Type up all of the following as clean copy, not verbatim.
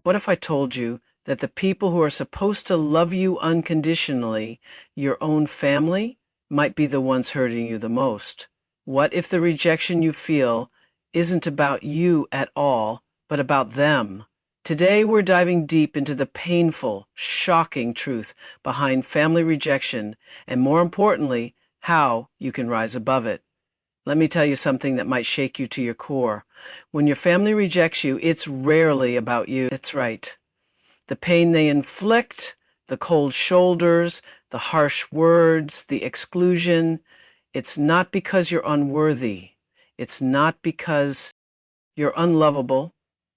What if I told you that the people who are supposed to love you unconditionally, your own family, might be the ones hurting you the most? What if the rejection you feel isn't about you at all, but about them? Today, we're diving deep into the painful, shocking truth behind family rejection, and more importantly, how you can rise above it. Let me tell you something that might shake you to your core. When your family rejects you, it's rarely about you. That's right. The pain they inflict, the cold shoulders, the harsh words, the exclusion, it's not because you're unworthy. It's not because you're unlovable.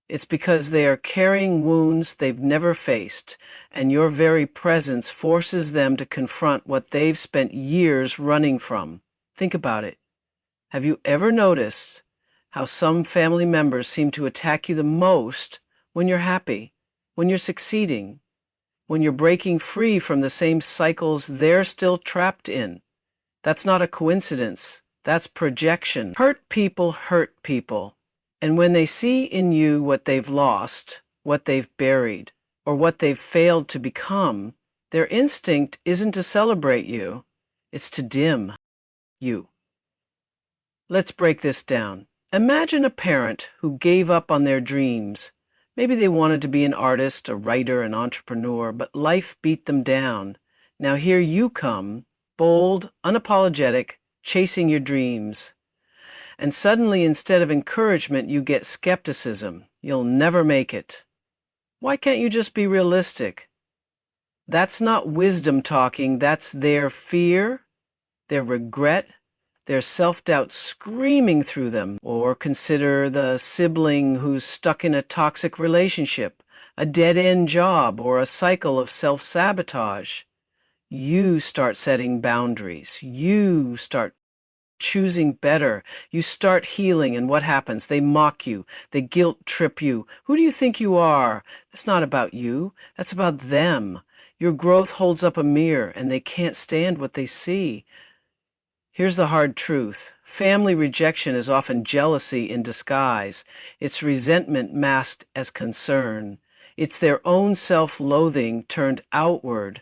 It's because they are carrying wounds they've never faced, and your very presence forces them to confront what they've spent years running from. Think about it. Have you ever noticed how some family members seem to attack you the most when you're happy, when you're succeeding, when you're breaking free from the same cycles they're still trapped in? That's not a coincidence. That's projection. Hurt people. And when they see in you what they've lost, what they've buried, or what they've failed to become, their instinct isn't to celebrate you, it's to dim you. Let's break this down. Imagine a parent who gave up on their dreams. Maybe they wanted to be an artist, a writer, an entrepreneur, but life beat them down. Now here you come, bold, unapologetic, chasing your dreams. And suddenly, instead of encouragement, you get skepticism. You'll never make it. Why can't you just be realistic? That's not wisdom talking. That's their fear, their regret, their self-doubt screaming through them. Or consider the sibling who's stuck in a toxic relationship, a dead-end job, or a cycle of self-sabotage. You start setting boundaries. You start choosing better. You start healing, and what happens? They mock you. They guilt trip you. Who do you think you are? That's not about you. That's about them. Your growth holds up a mirror, and they can't stand what they see. Here's the hard truth. Family rejection is often jealousy in disguise. It's resentment masked as concern. It's their own self-loathing turned outward.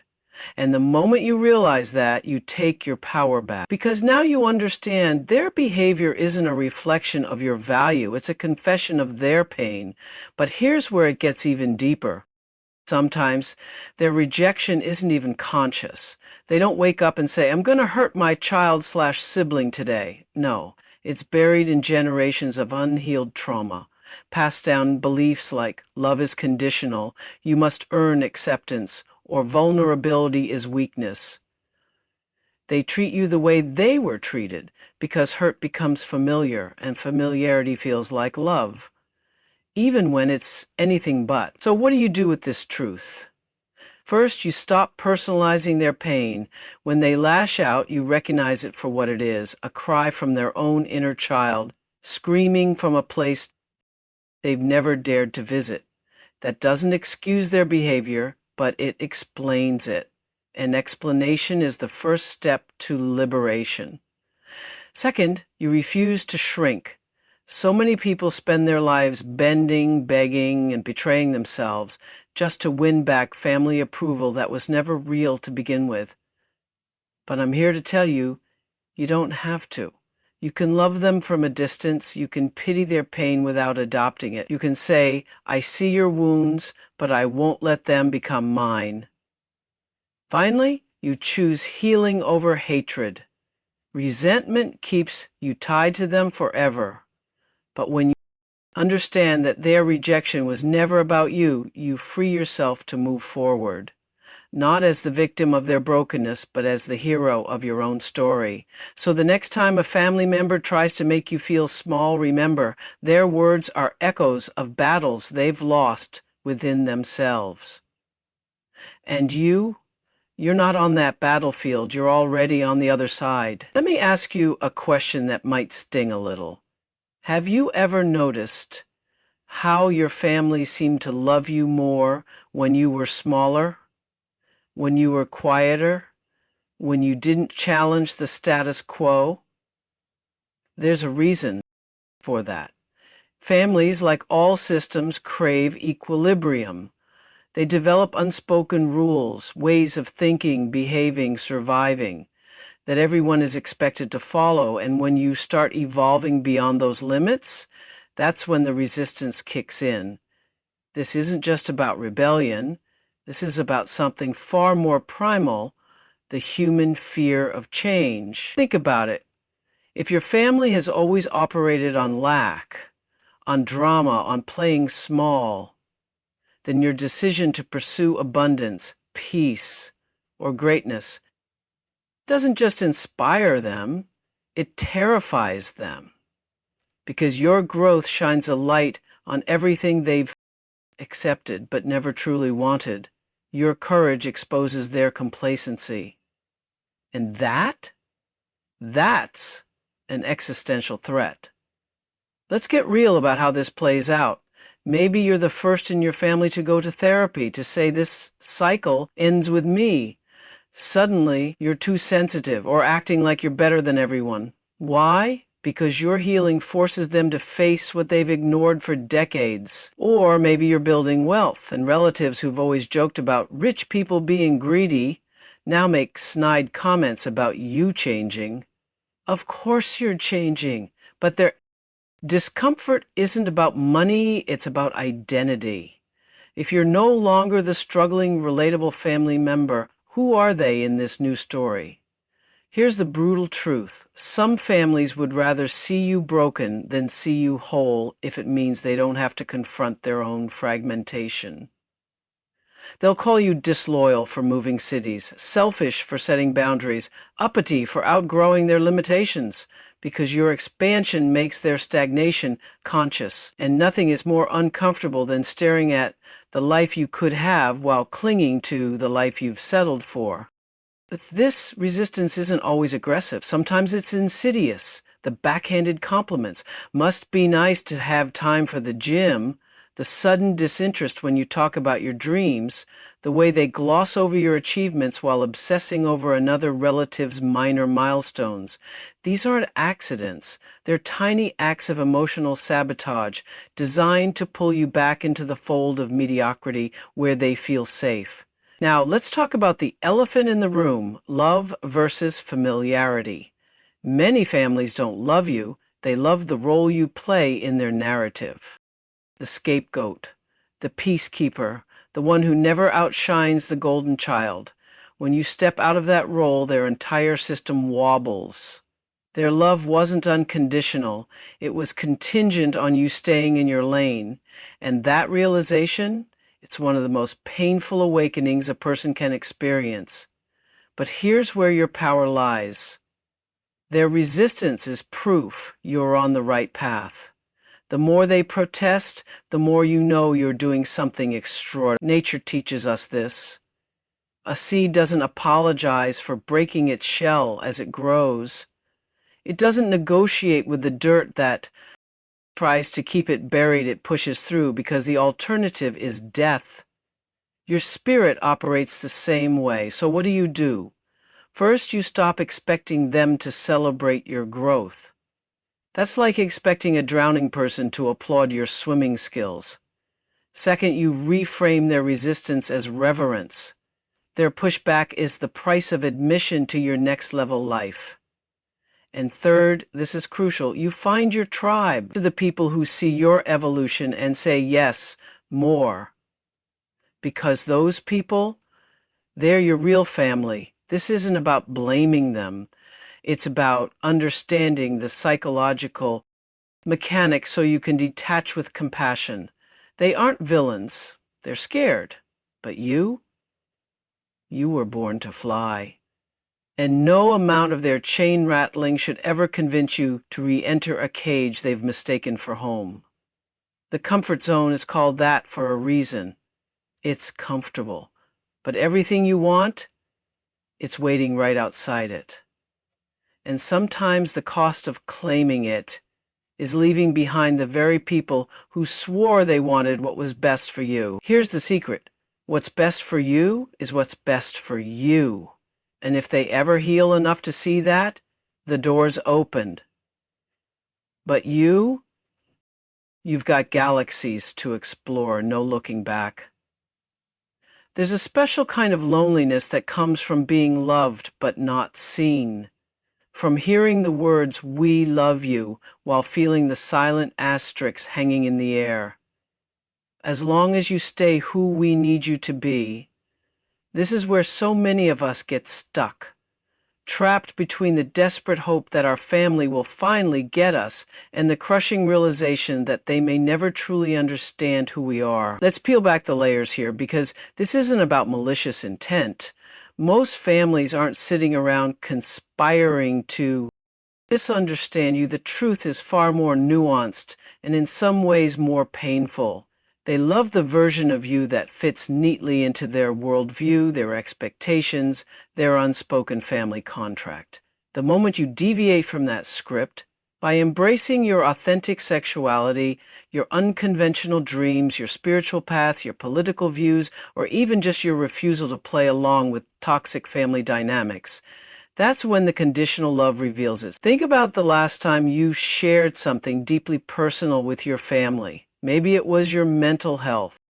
And the moment you realize that, you take your power back. Because now you understand their behavior isn't a reflection of your value. It's a confession of their pain. But here's where it gets even deeper. Sometimes their rejection isn't even conscious. They don't wake up and say, I'm going to hurt my child/sibling today. No, it's buried in generations of unhealed trauma. Passed down beliefs like love is conditional, you must earn acceptance, or vulnerability is weakness. They treat you the way they were treated because hurt becomes familiar and familiarity feels like love, even when it's anything but. So what do you do with this truth? First, you stop personalizing their pain. When they lash out, you recognize it for what it is, a cry from their own inner child, screaming from a place they've never dared to visit. That doesn't excuse their behavior, but it explains it. An explanation is the first step to liberation. Second, you refuse to shrink. So many people spend their lives bending, begging, and betraying themselves just to win back family approval that was never real to begin with. But I'm here to tell you, you don't have to. You can love them from a distance. You can pity their pain without adopting it. You can say, I see your wounds, but I won't let them become mine. Finally, you choose healing over hatred. Resentment keeps you tied to them forever. But when you understand that their rejection was never about you, you free yourself to move forward. Not as the victim of their brokenness, but as the hero of your own story. So the next time a family member tries to make you feel small, remember, their words are echoes of battles they've lost within themselves. And you're not on that battlefield. You're already on the other side. Let me ask you a question that might sting a little. Have you ever noticed how your family seemed to love you more when you were smaller? When you were quieter, when you didn't challenge the status quo? There's a reason for that. Families, like all systems, crave equilibrium. They develop unspoken rules, ways of thinking, behaving, surviving, that everyone is expected to follow. And when you start evolving beyond those limits, that's when the resistance kicks in. This isn't just about rebellion. This is about something far more primal, the human fear of change. Think about it. If your family has always operated on lack, on drama, on playing small, then your decision to pursue abundance, peace, or greatness doesn't just inspire them, it terrifies them. Because your growth shines a light on everything they've accepted but never truly wanted. Your courage exposes their complacency. And that's an existential threat. Let's get real about how this plays out. Maybe you're the first in your family to go to therapy, to say this cycle ends with me. Suddenly, you're too sensitive or acting like you're better than everyone. Why? Because your healing forces them to face what they've ignored for decades. Or maybe you're building wealth, and relatives who've always joked about rich people being greedy now make snide comments about you changing. Of course you're changing, but their discomfort isn't about money, it's about identity. If you're no longer the struggling, relatable family member, who are they in this new story? Here's the brutal truth. Some families would rather see you broken than see you whole if it means they don't have to confront their own fragmentation. They'll call you disloyal for moving cities, selfish for setting boundaries, uppity for outgrowing their limitations, because your expansion makes their stagnation conscious. And nothing is more uncomfortable than staring at the life you could have while clinging to the life you've settled for. But this resistance isn't always aggressive. Sometimes it's insidious. The backhanded compliments. Must be nice to have time for the gym. The sudden disinterest when you talk about your dreams. The way they gloss over your achievements while obsessing over another relative's minor milestones. These aren't accidents. They're tiny acts of emotional sabotage designed to pull you back into the fold of mediocrity where they feel safe. Now, let's talk about the elephant in the room, love versus familiarity. Many families don't love you, they love the role you play in their narrative. The scapegoat, the peacekeeper, the one who never outshines the golden child. When you step out of that role, their entire system wobbles. Their love wasn't unconditional, it was contingent on you staying in your lane. And that realization, it's one of the most painful awakenings a person can experience. But here's where your power lies. Their resistance is proof you're on the right path. The more they protest, the more you know you're doing something extraordinary. Nature teaches us this. A seed doesn't apologize for breaking its shell as it grows. It doesn't negotiate with the dirt that tries to keep it buried. It pushes through because the alternative is death. Your spirit operates the same way. So what do? First, you stop expecting them to celebrate your growth. That's like expecting a drowning person to applaud your swimming skills. Second, you reframe their resistance as reverence. Their pushback is the price of admission to your next level life. And third, this is crucial, you find your tribe, to the people who see your evolution and say, yes, more. Because those people, they're your real family. This isn't about blaming them. It's about understanding the psychological mechanics so you can detach with compassion. They aren't villains. They're scared. But you were born to fly. And no amount of their chain rattling should ever convince you to re-enter a cage they've mistaken for home. The comfort zone is called that for a reason. It's comfortable. But everything you want, it's waiting right outside it. And sometimes the cost of claiming it is leaving behind the very people who swore they wanted what was best for you. Here's the secret. What's best for you is what's best for you. And if they ever heal enough to see that, the door's opened. But you You've got galaxies to explore, no looking back. There's a special kind of loneliness that comes from being loved but not seen. From hearing the words, "We love you," while feeling the silent asterisks hanging in the air. As long as you stay who we need you to be. This is where so many of us get stuck, trapped between the desperate hope that our family will finally get us and the crushing realization that they may never truly understand who we are. Let's peel back the layers here, because this isn't about malicious intent. Most families aren't sitting around conspiring to misunderstand you. The truth is far more nuanced and in some ways more painful. They love the version of you that fits neatly into their worldview, their expectations, their unspoken family contract. The moment you deviate from that script, by embracing your authentic sexuality, your unconventional dreams, your spiritual path, your political views, or even just your refusal to play along with toxic family dynamics, that's when the conditional love reveals itself. Think about the last time you shared something deeply personal with your family. Maybe it was your mental health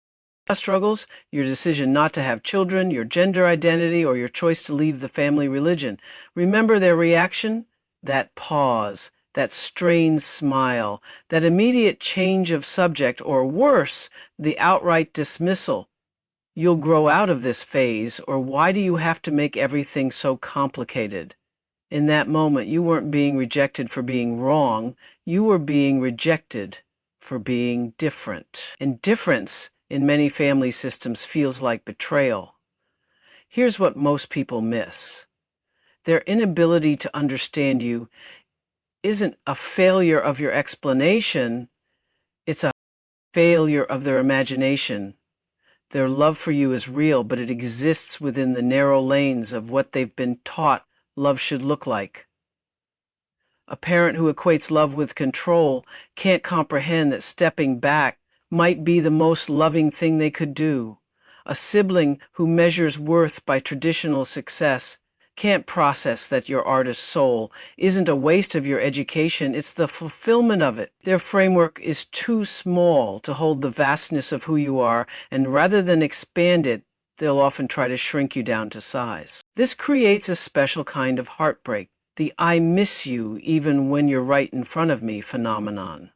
struggles, your decision not to have children, your gender identity, or your choice to leave the family religion. Remember their reaction? That pause, that strained smile, that immediate change of subject, or worse, the outright dismissal. You'll grow out of this phase, or why do you have to make everything so complicated? In that moment, you weren't being rejected for being wrong, you were being rejected for being different. And difference, in many family systems, feels like betrayal. Here's what most people miss. Their inability to understand you isn't a failure of your explanation, it's a failure of their imagination. Their love for you is real, but it exists within the narrow lanes of what they've been taught love should look like. A parent who equates love with control can't comprehend that stepping back might be the most loving thing they could do. A sibling who measures worth by traditional success can't process that your artist's soul isn't a waste of your education, it's the fulfillment of it. Their framework is too small to hold the vastness of who you are, and rather than expand it, they'll often try to shrink you down to size. This creates a special kind of heartbreak, the "I miss you even when you're right in front of me" phenomenon.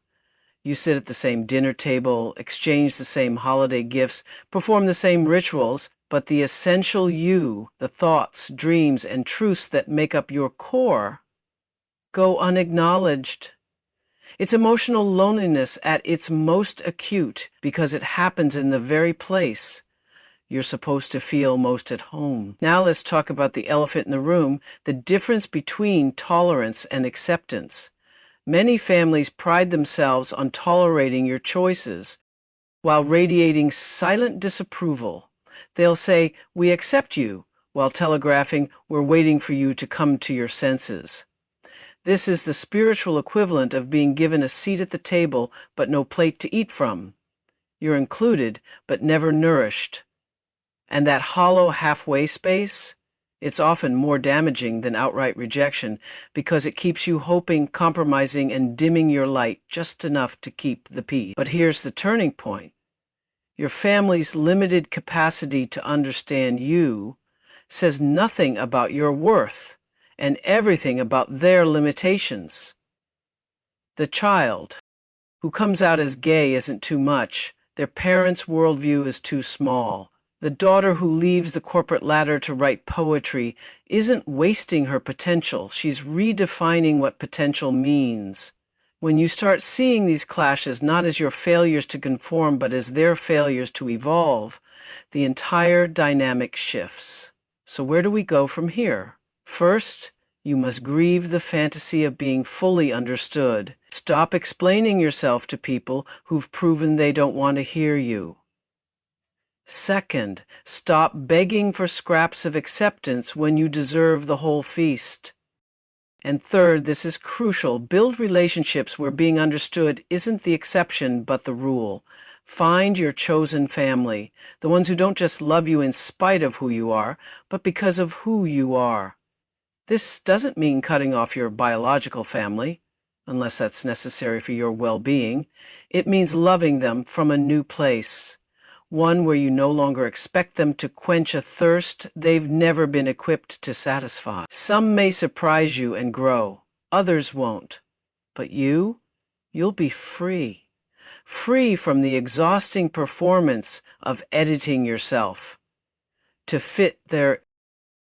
You sit at the same dinner table, exchange the same holiday gifts, perform the same rituals, but the essential you, the thoughts, dreams, and truths that make up your core, go unacknowledged. It's emotional loneliness at its most acute because it happens in the very place you're supposed to feel most at home. Now let's talk about the elephant in the room, the difference between tolerance and acceptance. Many families pride themselves on tolerating your choices while radiating silent disapproval. They'll say, "We accept you," while telegraphing, "We're waiting for you to come to your senses." This is the spiritual equivalent of being given a seat at the table but no plate to eat from. You're included but never nourished. And that hollow halfway space, it's often more damaging than outright rejection because it keeps you hoping, compromising, and dimming your light just enough to keep the peace. But here's the turning point. Your family's limited capacity to understand you says nothing about your worth and everything about their limitations. The child who comes out as gay isn't too much. Their parents' worldview is too small. The daughter who leaves the corporate ladder to write poetry isn't wasting her potential. She's redefining what potential means. When you start seeing these clashes not as your failures to conform, but as their failures to evolve, the entire dynamic shifts. So where do we go from here? First, you must grieve the fantasy of being fully understood. Stop explaining yourself to people who've proven they don't want to hear you. Second, stop begging for scraps of acceptance when you deserve the whole feast. And third, this is crucial, build relationships where being understood isn't the exception but the rule. Find your chosen family, the ones who don't just love you in spite of who you are, but because of who you are. This doesn't mean cutting off your biological family, unless that's necessary for your well-being. It means loving them from a new place, one where you no longer expect them to quench a thirst they've never been equipped to satisfy. Some may surprise you and grow, others won't. But you'll be free. Free from the exhausting performance of editing yourself to fit their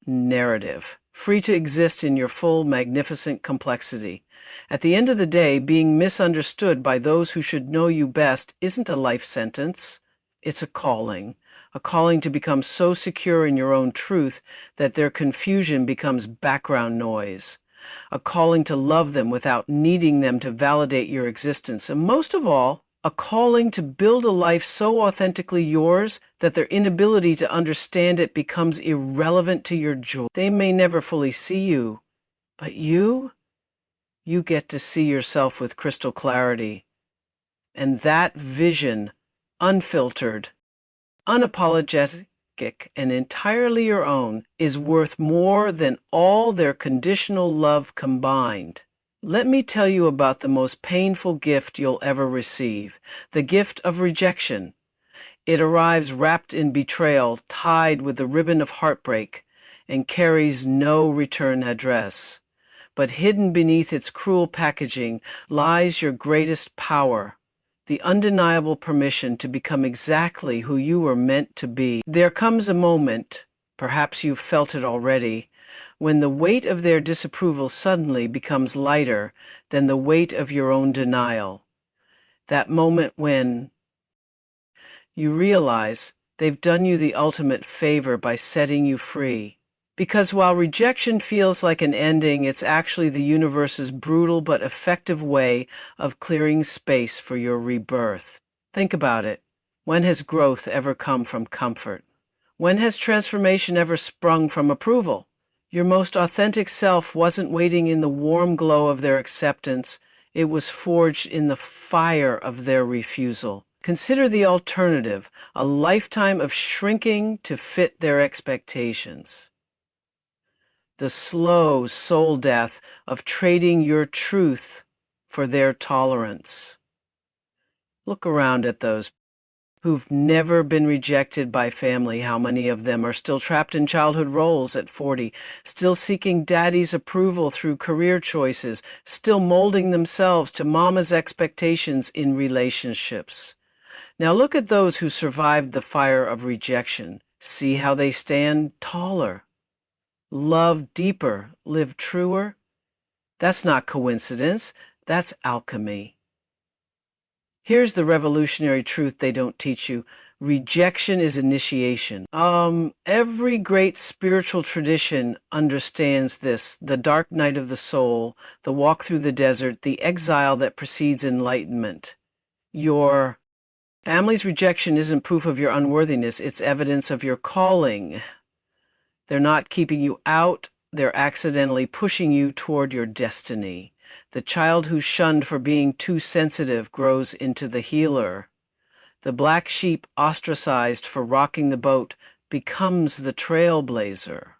narrative. Free to exist in your full, magnificent complexity. At the end of the day, being misunderstood by those who should know you best isn't a life sentence. It's a calling to become so secure in your own truth that their confusion becomes background noise. A calling to love them without needing them to validate your existence. And most of all, a calling to build a life so authentically yours that their inability to understand it becomes irrelevant to your joy. They may never fully see you, but you get to see yourself with crystal clarity. And that vision, unfiltered, unapologetic, and entirely your own, is worth more than all their conditional love combined. Let me tell you about the most painful gift you'll ever receive, the gift of rejection. It arrives wrapped in betrayal, tied with the ribbon of heartbreak, and carries no return address. But hidden beneath its cruel packaging lies your greatest power, the undeniable permission to become exactly who you were meant to be. There comes a moment, perhaps you've felt it already, when the weight of their disapproval suddenly becomes lighter than the weight of your own denial. That moment when you realize they've done you the ultimate favor by setting you free. Because while rejection feels like an ending, it's actually the universe's brutal but effective way of clearing space for your rebirth. Think about it. When has growth ever come from comfort? When has transformation ever sprung from approval? Your most authentic self wasn't waiting in the warm glow of their acceptance. It was forged in the fire of their refusal. Consider the alternative, a lifetime of shrinking to fit their expectations. The slow soul death of trading your truth for their tolerance. Look around at those who've never been rejected by family. How many of them are still trapped in childhood roles at 40, still seeking daddy's approval through career choices, still molding themselves to mama's expectations in relationships? Now look at those who survived the fire of rejection. See how they stand taller, love deeper, live truer? That's not coincidence, that's alchemy. Here's the revolutionary truth they don't teach you. Rejection is initiation. Every great spiritual tradition understands this. The dark night of the soul, the walk through the desert, the exile that precedes enlightenment. Your family's rejection isn't proof of your unworthiness, it's evidence of your calling. They're not keeping you out, they're accidentally pushing you toward your destiny. The child who's shunned for being too sensitive grows into the healer. The black sheep ostracized for rocking the boat becomes the trailblazer.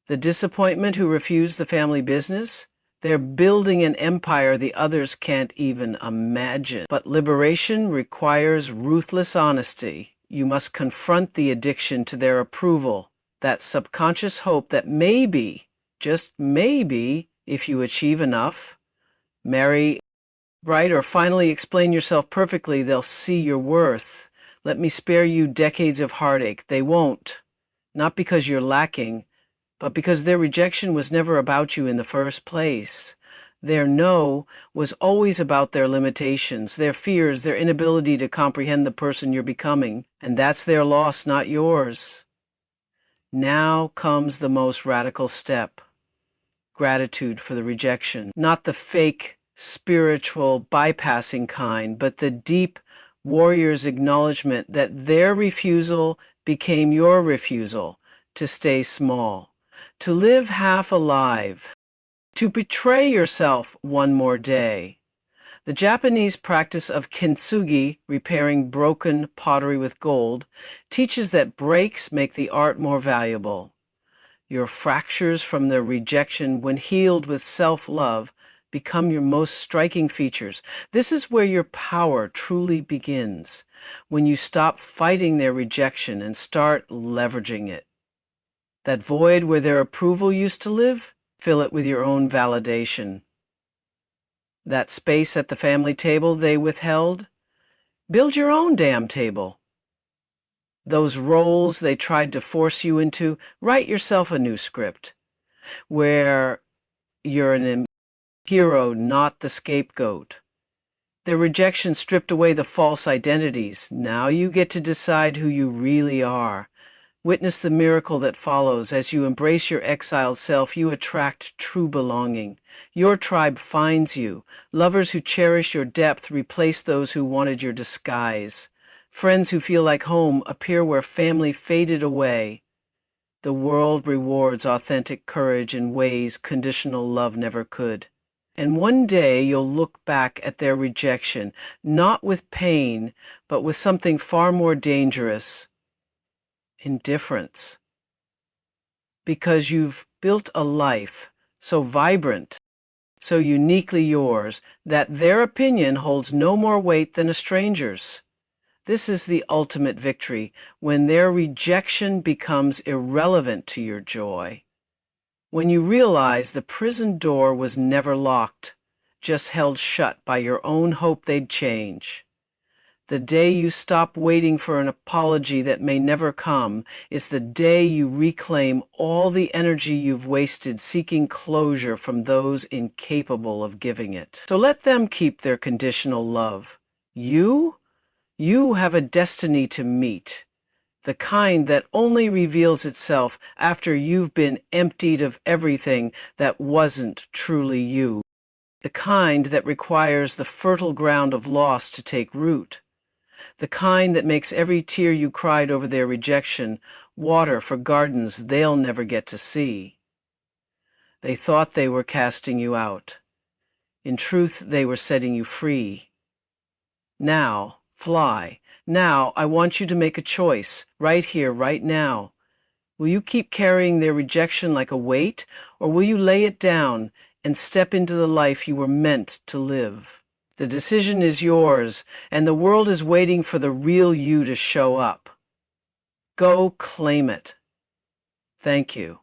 The disappointment who refused the family business, they're building an empire the others can't even imagine. But liberation requires ruthless honesty. You must confront the addiction to their approval, that subconscious hope that maybe, just maybe, if you achieve enough, marry right, or finally explain yourself perfectly, they'll see your worth. Let me spare you decades of heartache. They won't. Not because you're lacking, but because their rejection was never about you in the first place. Their no was always about their limitations, their fears, their inability to comprehend the person you're becoming. And that's their loss, not yours. Now comes the most radical step. Gratitude for the rejection. Not the fake, spiritual, bypassing kind, but the deep warrior's acknowledgement that their refusal became your refusal to stay small, to live half alive, to betray yourself one more day. The Japanese practice of kintsugi, repairing broken pottery with gold, teaches that breaks make the art more valuable. Your fractures from their rejection, when healed with self-love, become your most striking features. This is where your power truly begins, when you stop fighting their rejection and start leveraging it. That void where their approval used to live, fill it with your own validation. That space at the family table they withheld, build your own damn table. Those roles they tried to force you into, write yourself a new script where you're an hero, not the scapegoat. Their rejection stripped away the false identities. Now you get to decide who you really are. Witness the miracle that follows. As you embrace your exiled self, you attract true belonging. Your tribe finds you. Lovers who cherish your depth replace those who wanted your disguise. Friends who feel like home appear where family faded away. The world rewards authentic courage in ways conditional love never could. And one day you'll look back at their rejection, not with pain, but with something far more dangerous: indifference. Because you've built a life so vibrant, so uniquely yours, that their opinion holds no more weight than a stranger's. This is the ultimate victory, when their rejection becomes irrelevant to your joy. When you realize the prison door was never locked, just held shut by your own hope they'd change. The day you stop waiting for an apology that may never come is the day you reclaim all the energy you've wasted seeking closure from those incapable of giving it. So let them keep their conditional love. You have a destiny to meet, the kind that only reveals itself after you've been emptied of everything that wasn't truly you. The kind that requires the fertile ground of loss to take root. The kind that makes every tear you cried over their rejection water for gardens they'll never get to see. They thought they were casting you out. In truth, they were setting you free. Now, fly. Now, I want you to make a choice, right here, right now. Will you keep carrying their rejection like a weight, or will you lay it down and step into the life you were meant to live? The decision is yours, and the world is waiting for the real you to show up. Go claim it. Thank you.